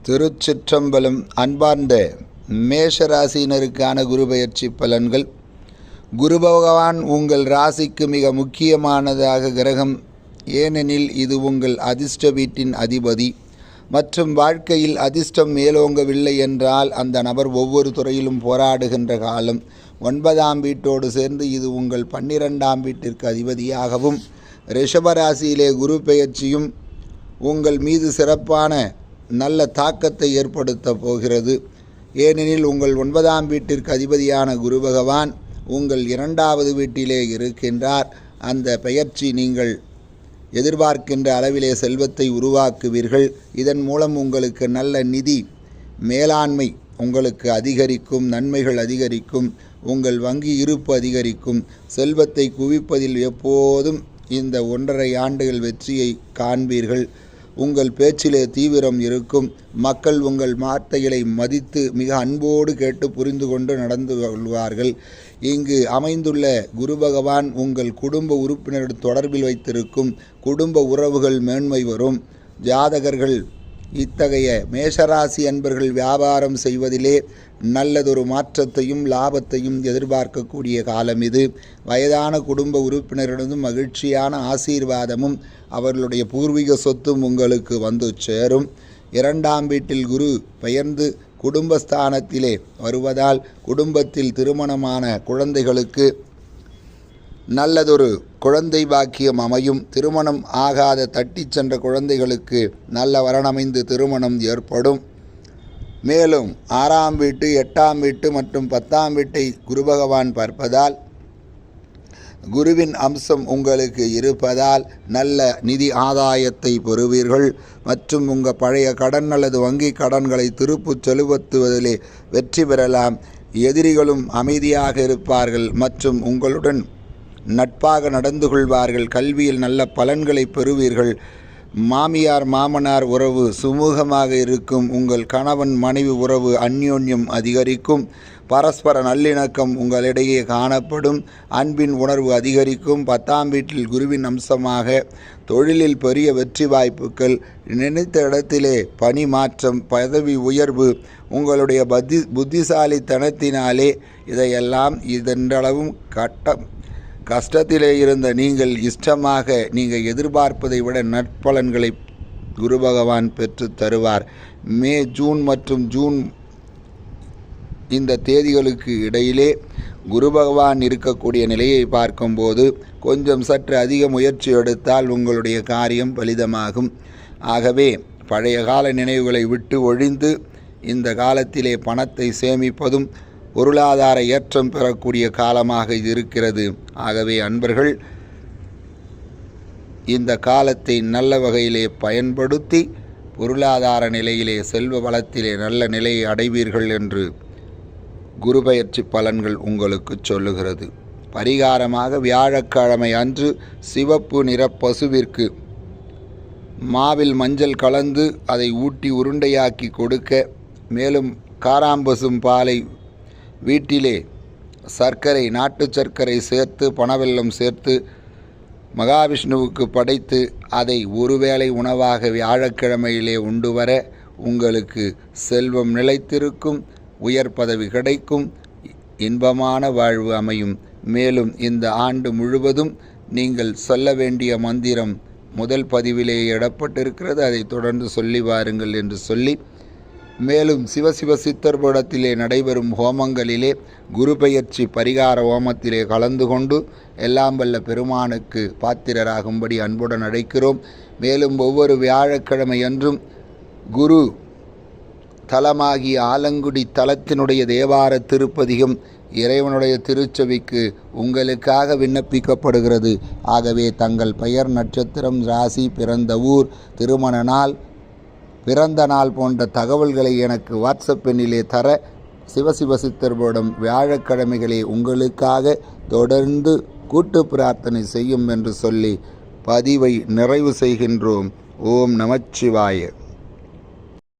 திருச்சிற்றம்பலம். அன்பார்ந்த மேஷராசினருக்கான குரு பெயர்ச்சி பலன்கள். குரு பகவான் உங்கள் ராசிக்கு மிக முக்கியமானதாக கிரகம். ஏனெனில் இது உங்கள் அதிர்ஷ்ட வீட்டின் அதிபதி. மற்றும் வாழ்க்கையில் அதிர்ஷ்டம் மேலோங்கவில்லை என்றால் அந்த நபர் ஒவ்வொரு துறையிலும் போராடுகின்ற காலம். 9ஆம் வீட்டோடு சேர்ந்து இது உங்கள் 12ஆம் வீட்டிற்கு அதிபதியாகவும், ரிஷபராசியிலே குரு பெயர்ச்சியும் உங்கள் மீது சிறப்பான நல்ல தாக்கத்தை ஏற்படுத்த போகிறது. ஏனெனில் உங்கள் 9ஆம் வீட்டிற்கு அதிபதியான குரு பகவான் உங்கள் 2வது வீட்டிலே இருக்கின்றார். அந்த பெயர்ச்சி நீங்கள் எதிர்பார்க்கின்ற அளவிலே செல்வத்தை உருவாக்குவீர்கள். இதன் மூலம் உங்களுக்கு நல்ல நிதி மேலாண்மை உங்களுக்கு அதிகரிக்கும், நன்மைகள் அதிகரிக்கும், உங்கள் வங்கி இருப்பு அதிகரிக்கும். செல்வத்தை குவிப்பதில் எப்போதும் இந்த 1.5 ஆண்டுகள் வெற்றியை காண்பீர்கள். உங்கள் பேச்சிலே தீவிரம் இருக்கும். மக்கள் உங்கள் வார்த்தைகளை மதித்து மிக அன்போடு கேட்டு புரிந்து கொண்டு நடந்து கொள்வார்கள். இங்கு அமைந்துள்ள குரு பகவான் உங்கள் குடும்ப உறுப்பினர்கள் தொடர்பில் வைத்திருக்கும். குடும்ப உறவுகள் மேன்மை வரும். ஜாதகர்கள் இத்தகைய மேஷராசி அன்பர்கள் வியாபாரம் செய்வதிலே நல்லதொரு மாற்றத்தையும் லாபத்தையும் எதிர்பார்க்கக்கூடிய காலம் இது. வயதான குடும்ப உறுப்பினரிடமும் மகிழ்ச்சியான ஆசீர்வாதமும் அவர்களுடைய பூர்வீக சொத்தும் உங்களுக்கு வந்து சேரும். 2ஆம் வீட்டில் குரு பெயர்ந்து குடும்பஸ்தானத்திலே வருவதால் குடும்பத்தில் திருமணமான குழந்தைகளுக்கு நல்லதொரு குழந்தை பாக்கியம் அமையும். திருமணம் ஆகாத தட்டிச் சென்ற குழந்தைகளுக்கு நல்ல வரனமைந்து திருமணம் ஏற்படும். மேலும் 6ஆம் வீட்டு, 8ஆம் வீட்டு மற்றும் 10ஆம் வீட்டை குரு பகவான் பார்ப்பதால் குருவின் அம்சம் உங்களுக்கு இருப்பதால் நல்ல நிதி ஆதாயத்தை பெறுவீர்கள். மற்றும் உங்கள் பழைய கடன் அல்லது வங்கி கடன்களை திருப்புச் செலுத்துவதிலே வெற்றி பெறலாம். எதிரிகளும் அமைதியாக இருப்பார்கள் மற்றும் உங்களுடன் நட்பாக நடந்து கொள்வார்கள். கல்வியில் நல்ல பலன்களை பெறுவீர்கள். மாமியார் மாமனார் உறவு சுமூகமாக இருக்கும். உங்கள் கணவன் மனைவி உறவு அந்யோன்யம் அதிகரிக்கும். பரஸ்பர நல்லிணக்கம் உங்களிடையே காணப்படும். அன்பின் உணர்வு அதிகரிக்கும். 10ஆம் வீட்டில் குருவின் அம்சமாக தொழிலில் பெரிய வெற்றி வாய்ப்புகள், நினைத்த இடத்திலே பணி மாற்றம், பதவி உயர்வு, உங்களுடைய புத்திசாலித்தனத்தினாலே இதையெல்லாம் இதென்றளவும் கஷ்டத்திலே இருந்த நீங்கள் இஷ்டமாக நீங்கள் எதிர்பார்ப்பதை விட நற்பலன்களை குரு பகவான் பெற்று தருவார். மே, ஜூன் மற்றும் ஜூன் இந்த தேதிகளுக்கு இடையிலே குரு பகவான் இருக்கக்கூடிய நிலையை பார்க்கும்போது கொஞ்சம் சற்று அதிக முயற்சி எடுத்தால் உங்களுடைய காரியம் பலிதமாகும். ஆகவே பழைய கால நினைவுகளை விட்டு ஒழிந்து இந்த காலத்திலே பணத்தை சேமிப்பதும் பொருளாதார ஏற்றம் பெறக்கூடிய காலமாக இது இருக்கிறது. ஆகவே அன்பர்கள் இந்த காலத்தை நல்ல வகையிலே பயன்படுத்தி பொருளாதார நிலையிலே செல்வ வளத்திலே நல்ல நிலையை அடைவீர்கள் என்று குரு பெயர்ச்சி பலன்கள் உங்களுக்கு சொல்லுகிறது. பரிகாரமாக வியாழக்கிழமை அன்று சிவப்பு நிற பசுவிற்கு மாவில் மஞ்சள் கலந்து அதை ஊட்டி உருண்டையாக்கி கொடுக்க, மேலும் காராம்பசும் பாலை வீட்டிலே சர்க்கரை, நாட்டு சர்க்கரை சேர்த்து பனவெல்லம் சேர்த்து மகாவிஷ்ணுவுக்கு படைத்து அதை ஒருவேளை உணவாக வியாழக்கிழமையிலே உண்டு வர உங்களுக்கு செல்வம் நிலைத்திருக்கும், உயர் பதவி கிடைக்கும், இன்பமான வாழ்வு அமையும். மேலும் இந்த ஆண்டு முழுவதும் நீங்கள் சொல்ல வேண்டிய மந்திரம் முதல் பதிவிலே இடப்பட்டிருக்கிறது. அதை தொடர்ந்து சொல்லி வாருங்கள் என்று சொல்லி, மேலும் சிவசிவ சித்தர் பீடத்திலே நடைபெறும் ஹோமங்களிலே குரு பெயர்ச்சி பரிகார ஹோமத்திலே கலந்து கொண்டு எல்லாம் வல்ல பெருமானுக்கு பாத்திரராகும்படி அன்புடன் அழைக்கிறோம். மேலும் ஒவ்வொரு வியாழக்கிழமை அன்றும் குரு தலமாகிய ஆலங்குடி தலத்தினுடைய தேவார திருப்பதிகம் இறைவனுடைய திருச்செவிக்கு உங்களுக்காக விண்ணப்பிக்கப்படுகிறது. ஆகவே தங்கள் பெயர், நட்சத்திரம், ராசி, பிறந்த ஊர், திருமண நாள், பிறந்த நாள் போன்ற தகவல்களை எனக்கு வாட்ஸ்அப் எண்ணிலே தர சிவசிவ சித்தர் பீடம் வியாழக்கிழமைகளே உங்களுக்காக தொடர்ந்து கூட்டு பிரார்த்தனை செய்யும் என்று சொல்லி பதிவை நிறைவு செய்கின்றோம். ஓம் நமச்சிவாய.